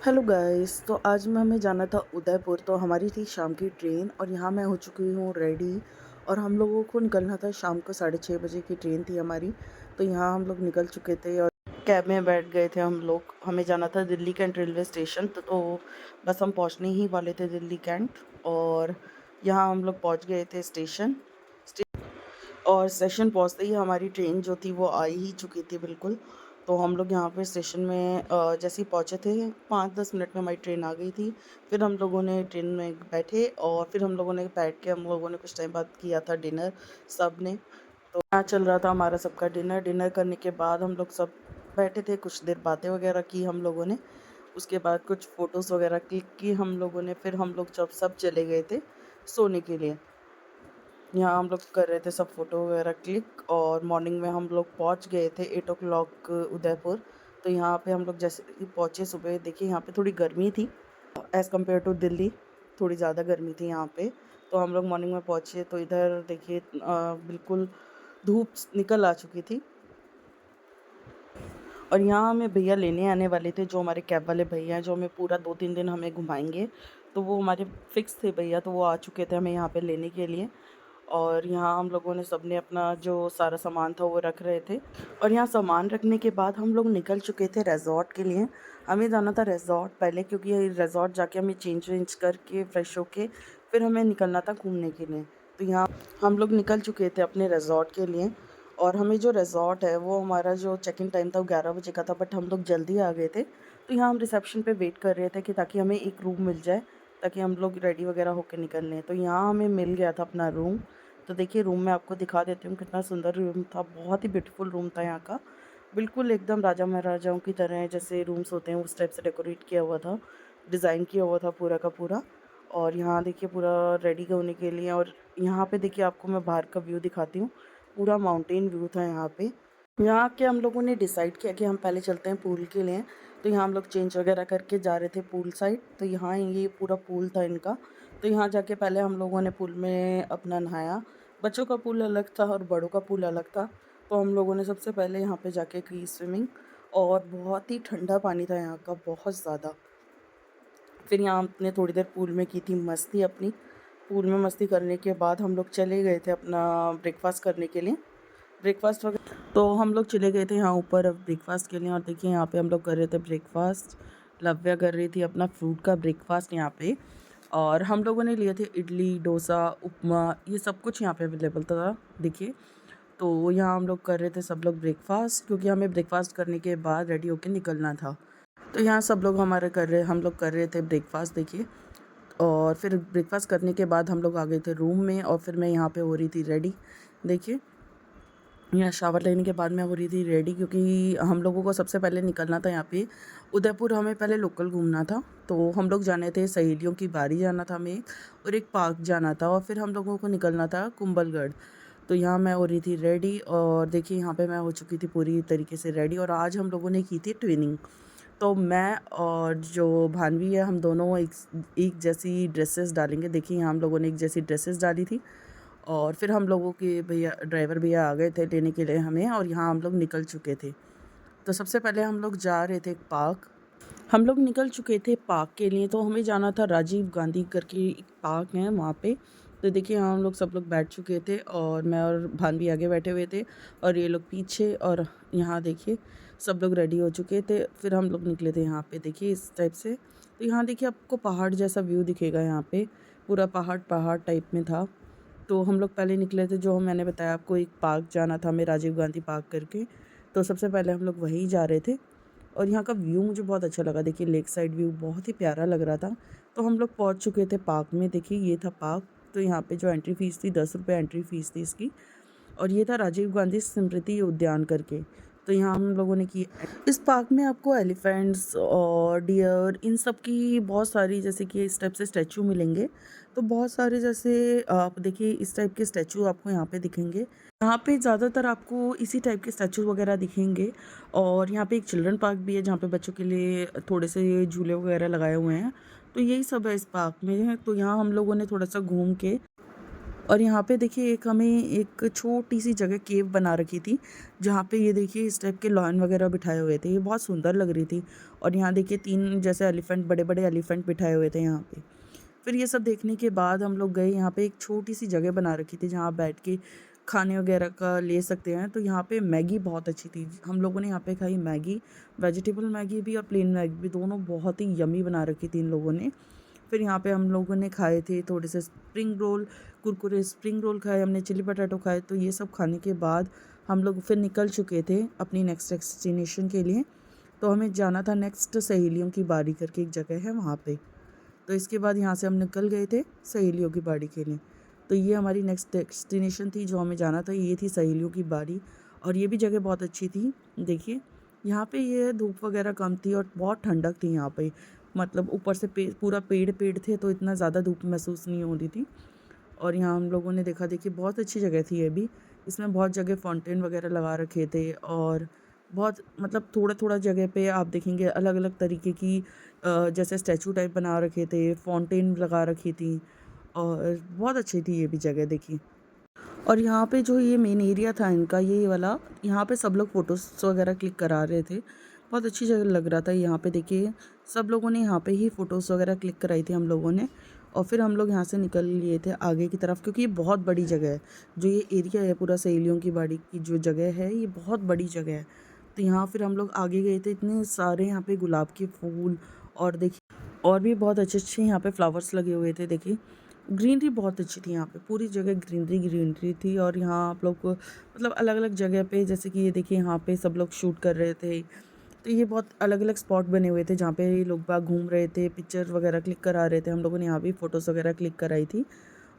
Hello guys. तो आज में हमें जाना था उदयपुर। तो हमारी थी शाम की ट्रेन और यहाँ मैं हो चुकी हूँ रेडी। और हम लोगों को निकलना था शाम को 6:30 बजे की ट्रेन थी हमारी। तो यहाँ हम लोग निकल चुके थे और कैब में बैठ गए थे हम लोग। हमें जाना था दिल्ली कैंट रेलवे स्टेशन। तो बस हम पहुँचने ही वाले थे दिल्ली कैंट। और यहाँ हम लोग पहुँच गए थे स्टेशन। और स्टेशन पहुँचते ही हमारी ट्रेन जो थी वो आ ही चुकी थी बिल्कुल। तो हम लोग यहाँ पे स्टेशन में जैसे ही पहुँचे थे 5-10 मिनट में हमारी ट्रेन आ गई थी। फिर हम लोगों ने ट्रेन में बैठे और फिर हम लोगों ने बैठ के हम लोगों ने कुछ टाइम बाद किया था डिनर सब ने। तो यहाँ चल रहा था हमारा सबका डिनर। डिनर करने के बाद हम लोग सब बैठे थे, कुछ देर बातें वगैरह की हम लोगों ने। उसके बाद कुछ फ़ोटोज़ वगैरह क्लिक की हम लोगों ने। फिर हम लोग जब सब चले गए थे सोने के लिए। यहाँ हम लोग कर रहे थे सब फ़ोटो वगैरह क्लिक। और मॉर्निंग में हम लोग पहुँच गए थे 8 o'clock उदयपुर। तो यहाँ पे हम लोग जैसे ही पहुँचे सुबह, देखिए यहाँ पे थोड़ी गर्मी थी एज़ कम्पेयर टू दिल्ली। थोड़ी ज़्यादा गर्मी थी यहाँ पे। तो हम लोग मॉर्निंग में पहुँचे तो इधर देखिए बिल्कुल धूप निकल आ चुकी थी। और यहाँ हमें भैया लेने आने वाले थे, जो हमारे कैब वाले भैया हैं, जो हमें पूरा 2-3 दिन हमें घुमाएंगे। तो वो हमारे फिक्स थे भैया, तो वो आ चुके थे हमें यहाँ पे लेने के लिए। और यहाँ हम लोगों ने सबने अपना जो सारा सामान था वो रख रहे थे। और यहाँ सामान रखने के बाद हम लोग निकल चुके थे रिज़ॉर्ट के लिए। हमें जाना था रिज़ॉर्ट पहले, क्योंकि रिज़ॉर्ट जाके हमें चेंज वेंज करके फ्रेश होके फिर हमें निकलना था घूमने के लिए। तो यहाँ हम लोग निकल चुके थे अपने रिज़ॉर्ट के लिए। और हमें जो रिज़ॉर्ट है वो हमारा जो चेक इन टाइम था वो 11 बजे का था, बट हम लोग जल्दी आ गए थे। तो यहाँ हम रिसेप्शन पे वेट कर रहे थे कि ताकि हमें एक रूम मिल जाए, ताकि हम लोग रेडी वगैरह होकर निकल लें। तो यहाँ हमें मिल गया था अपना रूम। तो देखिए रूम मैं आपको दिखा देती हूँ, कितना सुंदर रूम था। बहुत ही ब्यूटीफुल रूम था यहाँ का। बिल्कुल एकदम राजा महाराजाओं की तरह जैसे रूम्स होते हैं उस टाइप से डेकोरेट किया हुआ था, डिज़ाइन किया हुआ था पूरा का पूरा। और यहाँ देखिए पूरा रेडी होने के लिए। और यहाँ पे देखिए आपको मैं बाहर का व्यू दिखाती हूँ। पूरा माउंटेन व्यू था यहाँ पे। यहाँ के हम लोगों ने डिसाइड किया कि हम पहले चलते हैं पूल के लिए। तो यहाँ हम लोग चेंज वगैरह करके जा रहे थे पूल साइड। तो यहाँ ये पूरा पूल था इनका। तो यहाँ जाके पहले हम लोगों ने पूल में अपना नहाया। बच्चों का पूल अलग था और बड़ों का पूल अलग था। तो हम लोगों ने सबसे पहले यहाँ पे जाके की स्विमिंग। और बहुत ही ठंडा पानी था यहाँ का, बहुत ज़्यादा। फिर यहाँ हमने थोड़ी देर पूल में की थी मस्ती अपनी। पूल में मस्ती करने के बाद हम लोग चले गए थे अपना ब्रेकफास्ट करने के लिए। ब्रेकफास्ट वगैरह तो हम लोग चले गए थे यहाँ ऊपर ब्रेकफास्ट के लिए। और देखिए यहाँ पे हम लोग कर रहे थे ब्रेकफास्ट। लव्या कर रही थी अपना फ्रूट का ब्रेकफास्ट यहाँ पे। और हम लोगों ने लिए थे इडली, डोसा, उपमा, ये सब कुछ यहाँ पे अवेलेबल था देखिए। तो यहाँ हम लोग कर रहे थे सब लोग ब्रेकफास्ट, क्योंकि हमें ब्रेकफास्ट करने के बाद रेडी होकर निकलना था। तो यहाँ सब लोग हम लोग कर रहे थे ब्रेकफास्ट देखिए। और फिर ब्रेकफास्ट करने के बाद हम लोग आ गए थे रूम में। और फिर मैं यहाँ पे हो रही थी रेडी देखिए। यहाँ शावर लेने के बाद मैं हो रही थी रेडी, क्योंकि हम लोगों को सबसे पहले निकलना था यहाँ पे उदयपुर। हमें पहले लोकल घूमना था। तो हम लोग जाने थे सहेलियों की बारी जाना था हमें, और एक पार्क जाना था। और फिर हम लोगों को निकलना था कुंभलगढ़। तो यहाँ मैं हो रही थी रेडी। और देखिए यहाँ पे मैं हो चुकी थी पूरी तरीके से रेडी। और आज हम लोगों ने की थी ट्विनिंग। तो मैं और जो भानवी है, हम दोनों एक जैसी ड्रेसेस डालेंगे। देखिए यहाँ हम लोगों ने एक जैसी ड्रेसेस डाली थी। और फिर हम लोगों के भैया ड्राइवर भैया आ गए थे लेने के लिए हमें। और यहाँ हम लोग निकल चुके थे। तो सबसे पहले हम लोग जा रहे थे एक पार्क। हम लोग निकल चुके थे पार्क के लिए। तो हमें जाना था राजीव गांधी करके एक पार्क है वहाँ पे। तो देखिए यहाँ हम लोग सब लोग बैठ चुके थे। और मैं और भानवी आगे बैठे हुए थे और ये लोग पीछे। और यहाँ देखिए सब लोग रेडी हो चुके थे। फिर हम लोग निकले थे यहाँ पे देखिए इस टाइप से। तो यहाँ देखिए आपको पहाड़ जैसा व्यू दिखेगा। यहाँ पे पूरा पहाड़ पहाड़ टाइप में था। तो हम लोग पहले निकले थे, जो मैंने बताया आपको एक पार्क जाना था हमें, राजीव गांधी पार्क करके। तो सबसे पहले हम लोग वहीं जा रहे थे। और यहाँ का व्यू मुझे बहुत अच्छा लगा। देखिए लेक साइड व्यू बहुत ही प्यारा लग रहा था। तो हम लोग पहुँच चुके थे पार्क में। देखिए ये था पार्क। तो यहाँ पे जो एंट्री फ़ीस थी 10 रुपये एंट्री फ़ीस थी इसकी। और ये था राजीव गांधी स्मृति उद्यान करके। तो यहाँ हम लोगों ने की। इस पार्क में आपको एलिफेंट्स और डियर इन सब की बहुत सारी जैसे कि इस टाइप से स्टैचू मिलेंगे। तो बहुत सारे जैसे आप देखिए इस टाइप के स्टैचू आपको यहाँ पे दिखेंगे। यहाँ पे ज़्यादातर आपको इसी टाइप के स्टैचू वगैरह दिखेंगे। और यहाँ पे एक चिल्ड्रन पार्क भी है, जहाँ पे बच्चों के लिए थोड़े से झूले वगैरह लगाए हुए हैं। तो यही सब है इस पार्क में। तो यहाँ हम लोगों ने थोड़ा सा घूम के और यहाँ पे देखिए एक हमें एक छोटी सी जगह केव बना रखी थी, जहाँ पे ये देखिए इस टाइप के लॉयन वगैरह बिठाए हुए थे, ये बहुत सुंदर लग रही थी। और यहाँ देखिए 3 जैसे एलिफेंट, बड़े बड़े एलिफेंट बिठाए हुए थे यहाँ पे। फिर ये सब देखने के बाद हम लोग गए, यहाँ पे एक छोटी सी जगह बना रखी थी जहाँ आप बैठ के खाने वगैरह का ले सकते हैं। तो यहाँ पे मैगी बहुत अच्छी थी, हम लोगों ने यहाँ पे खाई मैगी, वेजिटेबल मैगी भी और प्लेन मैगी भी, दोनों बहुत ही यम्मी बना रखी थी इन लोगों ने। फिर यहाँ पे हम लोगों ने खाए थे थोड़े से spring roll, Kurkure spring roll खाए हमने, चिली पटाटो खाए। तो ये सब खाने के बाद हम लोग फिर निकल चुके थे अपनी नेक्स्ट डेस्टिनेशन के लिए। तो हमें जाना था नेक्स्ट सहेलियों की बाड़ी करके एक जगह है वहाँ पे। तो इसके बाद यहाँ से हम निकल गए थे सहेलियों की बाड़ी के लिए। तो ये हमारी नेक्स्ट डेस्टिनेशन थी जो हमें जाना था, ये थी सहेलियों की बाड़ी। और ये भी जगह बहुत अच्छी थी। देखिए यहाँ पे ये धूप वगैरह कम थी और बहुत ठंडक थी यहाँ पे, मतलब ऊपर से पूरा पेड़ थे तो इतना ज़्यादा धूप महसूस नहीं होती थी। और यहाँ हम लोगों ने देखा, देखिए बहुत अच्छी जगह थी ये भी। इसमें बहुत जगह फाउंटेन वगैरह लगा रखे थे और बहुत मतलब थोड़ा थोड़ा जगह पे आप देखेंगे अलग अलग तरीके की जैसे स्टैचू टाइप बना रखे थे, फाउंटेन लगा रखी थी और बहुत अच्छी थी ये भी जगह देखी। और यहाँ पे जो ये मेन एरिया था इनका, ये वाला, यहाँ पे सब लोग फ़ोटोज़ वगैरह क्लिक करा रहे थे, बहुत अच्छी जगह लग रहा था। यहाँ पे देखिए सब लोगों ने यहाँ पे ही फ़ोटोज़ वगैरह क्लिक कराई थी हम लोगों ने। और फिर हम लोग यहाँ से निकल लिए थे आगे की तरफ, क्योंकि ये बहुत बड़ी जगह है। जो ये एरिया है पूरा सहेलियों की बाड़ी की जो जगह है, ये बहुत बड़ी जगह है। तो यहाँ फिर हम लोग आगे गए थे, इतने सारे यहाँ पे गुलाब के फूल और देखिए और भी बहुत अच्छे अच्छे यहाँ पे फ्लावर्स लगे हुए थे। देखिए ग्रीनरी बहुत अच्छी थी यहाँ पे, पूरी जगह ग्रीनरी ग्रीनरी थी। और यहाँ आप लोग को मतलब अलग अलग जगह पे, जैसे कि ये देखिए यहाँ पे सब लोग शूट कर रहे थे। तो ये बहुत अलग अलग स्पॉट बने हुए थे जहाँ पे लोग बाग घूम रहे थे, पिक्चर वगैरह क्लिक करा रहे थे। हम लोगों ने यहाँ भी फ़ोटोज़ वगैरह क्लिक कराई थी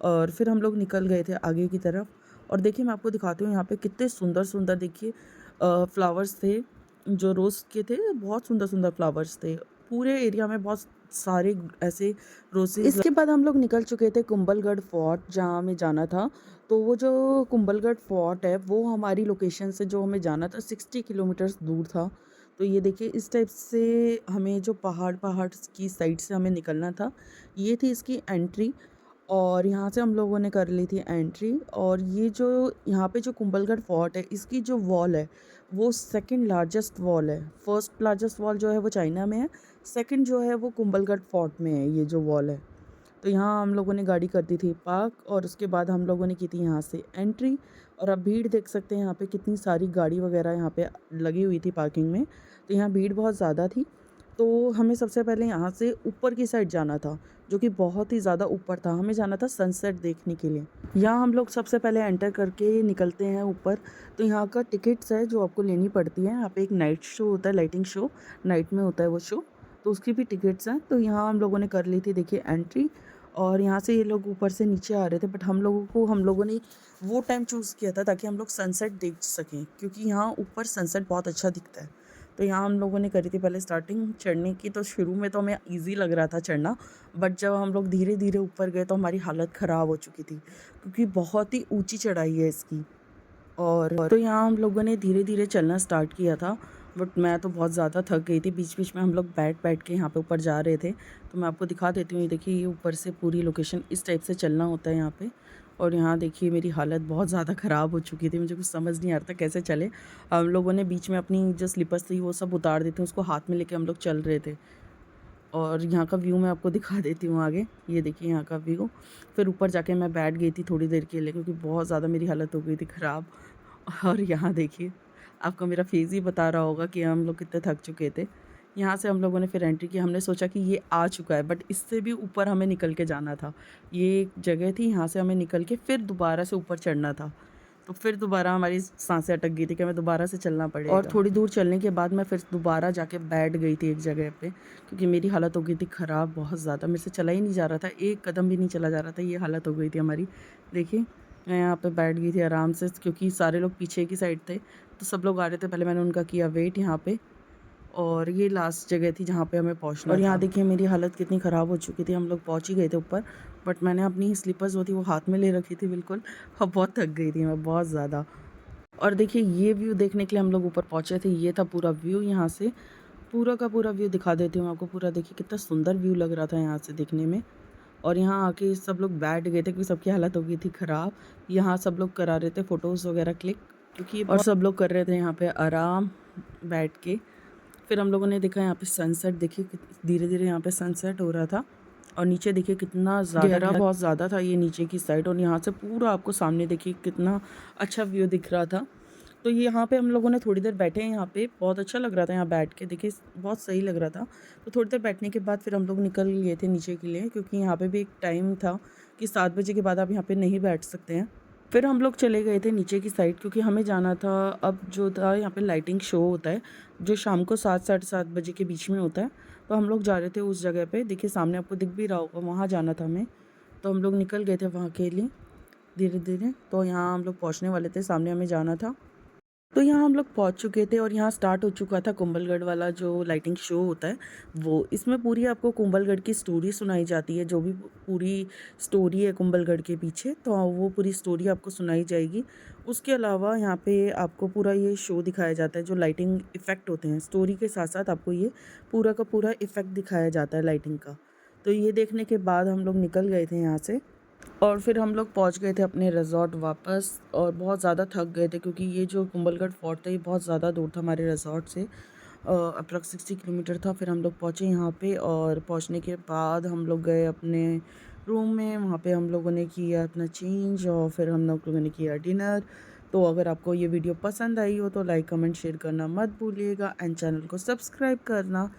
और फिर हम लोग निकल गए थे आगे की तरफ। और देखिए मैं आपको दिखाती हूँ यहाँ पे कितने सुंदर सुंदर देखिए फ्लावर्स थे, जो रोज़ के थे, बहुत सुंदर सुंदर फ्लावर्स थे। पूरे एरिया में बहुत सारे ऐसे रोसेस। इसके बाद हम लोग निकल चुके थे कुंभलगढ़ फोर्ट, जहाँ हमें जाना था। तो वो जो कुंभलगढ़ फोर्ट है वो हमारी लोकेशन से जो हमें जाना था 60 किलोमीटर्स दूर था। तो ये देखिए इस टाइप से हमें जो पहाड़ की साइड से हमें निकलना था, ये थी इसकी एंट्री। और यहाँ से हम लोगों ने कर ली थी एंट्री। और ये जो यहाँ पे जो कुंभलगढ़ फोर्ट है, इसकी जो वॉल है वो सेकंड लार्जेस्ट वॉल है। फर्स्ट लार्जेस्ट वॉल जो है वो चाइना में है, सेकंड जो है वो कुंभलगढ़ फोर्ट में है ये जो वॉल है। तो यहाँ हम लोगों ने गाड़ी कर दी थी पार्क और उसके बाद हम लोगों ने की थी यहाँ से एंट्री। और अब भीड़ देख सकते हैं यहाँ पे कितनी सारी गाड़ी वगैरह यहाँ पे लगी हुई थी पार्किंग में। तो यहाँ भीड़ बहुत ज़्यादा थी। तो हमें सबसे पहले यहाँ से ऊपर की साइड जाना था, जो कि बहुत ही ज़्यादा ऊपर था। हमें जाना था सनसेट देखने के लिए। यहाँ हम लोग सबसे पहले एंटर करके निकलते हैं ऊपर। तो यहाँ का टिकट्स है जो आपको लेनी पड़ती है। यहाँ पे एक नाइट शो होता है, लाइटिंग शो, नाइट में होता है वो शो, तो उसकी भी टिकट्स हैं। तो यहाँ हम लोगों ने कर ली थी देखिए एंट्री। और यहाँ से ये लोग ऊपर से नीचे आ रहे थे, बट हम लोगों ने वो टाइम चूज़ किया था ताकि हम लोग सनसेट देख सकें, क्योंकि यहाँ ऊपर सनसेट बहुत अच्छा दिखता है। तो यहाँ हम लोगों ने करी थी पहले स्टार्टिंग चढ़ने की। तो शुरू में तो हमें ईज़ी लग रहा था चढ़ना, बट जब हम लोग धीरे धीरे ऊपर गए तो हमारी हालत ख़राब हो चुकी थी, क्योंकि बहुत ही ऊंची चढ़ाई है इसकी। और तो यहाँ हम लोगों ने धीरे धीरे चलना स्टार्ट किया था, बट मैं तो बहुत ज़्यादा थक गई थी। बीच बीच में हम लोग बैठ बैठ के यहाँ पे ऊपर जा रहे थे। तो मैं आपको दिखा देती हूँ, ये देखिए ये ऊपर से पूरी लोकेशन इस टाइप से चलना होता है यहाँ पे। और यहाँ देखिए मेरी हालत बहुत ज़्यादा ख़राब हो चुकी थी, मुझे कुछ समझ नहीं आ रहा था कैसे चले। हम लोगों ने बीच में अपनी जो स्लीपर्स थी वो सब उतार दी थी, उसको हाथ में लेके हम लोग चल रहे थे। और यहाँ का व्यू मैं आपको दिखा देती हूँ आगे, ये देखिए यहाँ का व्यू। फिर ऊपर जाके मैं बैठ गई थी थोड़ी देर के लिए, क्योंकि बहुत ज़्यादा मेरी हालत हो गई थी ख़राब। और यहाँ देखिए आपको मेरा फेस ही बता रहा होगा कि हम लोग कितने थक चुके थे। यहाँ से हम लोगों ने फिर एंट्री की। हमने सोचा कि ये आ चुका है, बट इससे भी ऊपर हमें निकल के जाना था। ये एक जगह थी, यहाँ से हमें निकल के फिर दोबारा से ऊपर चढ़ना था। तो फिर दोबारा हमारी सांसें अटक गई थी कि हमें दोबारा से चलना पड़ेगा। और थोड़ी दूर चलने के बाद मैं फिर दोबारा जाके बैठ गई थी एक जगह पे, क्योंकि मेरी हालत हो गई थी ख़राब बहुत ज़्यादा। मेरे से चला ही नहीं जा रहा था, एक कदम भी नहीं चला जा रहा था, ये हालत हो गई थी हमारी। देखिए मैं यहाँ पे बैठ गई थी आराम से, क्योंकि सारे लोग पीछे की साइड थे, तो सब लोग आ रहे थे। पहले मैंने उनका किया वेट यहाँ पे, और ये लास्ट जगह थी जहाँ पे हमें पहुँचना। और यहाँ देखिए मेरी हालत कितनी ख़राब हो चुकी थी। हम लोग पहुँच ही गए थे ऊपर, बट मैंने अपनी स्लीपर्स जो थी वो हाथ में ले रखी थी बिल्कुल, और बहुत थक गई थी मैं बहुत ज़्यादा। और देखिए ये व्यू देखने के लिए हम लोग ऊपर पहुँचे थे। ये था पूरा व्यू, यहाँ से पूरा का पूरा व्यू दिखा देती हूँ आपको। पूरा देखिए कितना सुंदर व्यू लग रहा था यहाँ से देखने में। और यहाँ आके सब लोग बैठ गए थे क्योंकि सबकी हालत हो गई थी ख़राब। यहाँ सब लोग करा रहे थे फ़ोटोज़ वगैरह क्लिक, क्योंकि और सब लोग कर रहे थे यहाँ पे आराम बैठ के। फिर हम लोगों ने देखा यहाँ पे सनसेट, देखिए धीरे धीरे यहाँ पे सनसेट हो रहा था। और नीचे देखिए कितना ज़्यादा गहरा बहुत ज़्यादा था ये नीचे की साइड, और यहाँ से पूरा आपको सामने देखिए कितना अच्छा व्यू दिख रहा था। तो ये यहाँ पे हम लोगों ने थोड़ी देर बैठे हैं, यहाँ पे बहुत अच्छा लग रहा था यहाँ बैठ के, देखिए बहुत सही लग रहा था। तो थोड़ी देर बैठने के बाद फिर हम लोग निकल गए थे नीचे के लिए, क्योंकि यहाँ पे भी एक टाइम था कि 7 बजे के बाद आप यहाँ पे नहीं बैठ सकते हैं। फिर हम लोग चले गए थे नीचे की साइड, क्योंकि हमें जाना था अब जो था यहाँ पे लाइटिंग शो होता है जो शाम को 7 साढ़े 7 बजे के बीच में होता है। तो हम लोग जा रहे थे उस जगह पे, देखिए सामने आपको दिख भी रहा होगा, वहाँ जाना था हमें। तो हम लोग निकल गए थे वहाँ के लिए धीरे धीरे। तो यहाँ हम लोग पहुँचने वाले थे, सामने हमें जाना था। तो यहाँ हम लोग पहुँच चुके थे और यहाँ स्टार्ट हो चुका था कुंभलगढ़ वाला जो लाइटिंग शो होता है वो। इसमें पूरी आपको कुंभलगढ़ की स्टोरी सुनाई जाती है, जो भी पूरी स्टोरी है कुंभलगढ़ के पीछे, तो वो पूरी स्टोरी आपको सुनाई जाएगी। उसके अलावा यहाँ पे आपको पूरा ये शो दिखाया जाता है, जो लाइटिंग इफ़ेक्ट होते हैं स्टोरी के साथ साथ आपको ये पूरा का पूरा इफ़ेक्ट दिखाया जाता है लाइटिंग का। तो ये देखने के बाद हम लोग निकल गए थे यहाँ से, और फिर हम लोग पहुंच गए थे अपने रिज़ॉर्ट वापस। और बहुत ज़्यादा थक गए थे क्योंकि ये जो कुंभलगढ़ फोर्ट था ये बहुत ज़्यादा दूर था हमारे रिज़ॉर्ट से, अप्रॉक्स 60 किलोमीटर था। फिर हम लोग पहुँचे यहाँ पे, और पहुँचने के बाद हम लोग गए अपने रूम में। वहाँ पे हम लोगों ने किया अपना चेंज, और फिर हम लोगों ने किया डिनर। तो अगर आपको ये वीडियो पसंद आई हो तो लाइक कमेंट शेयर करना मत भूलिएगा, एंड चैनल को सब्सक्राइब करना।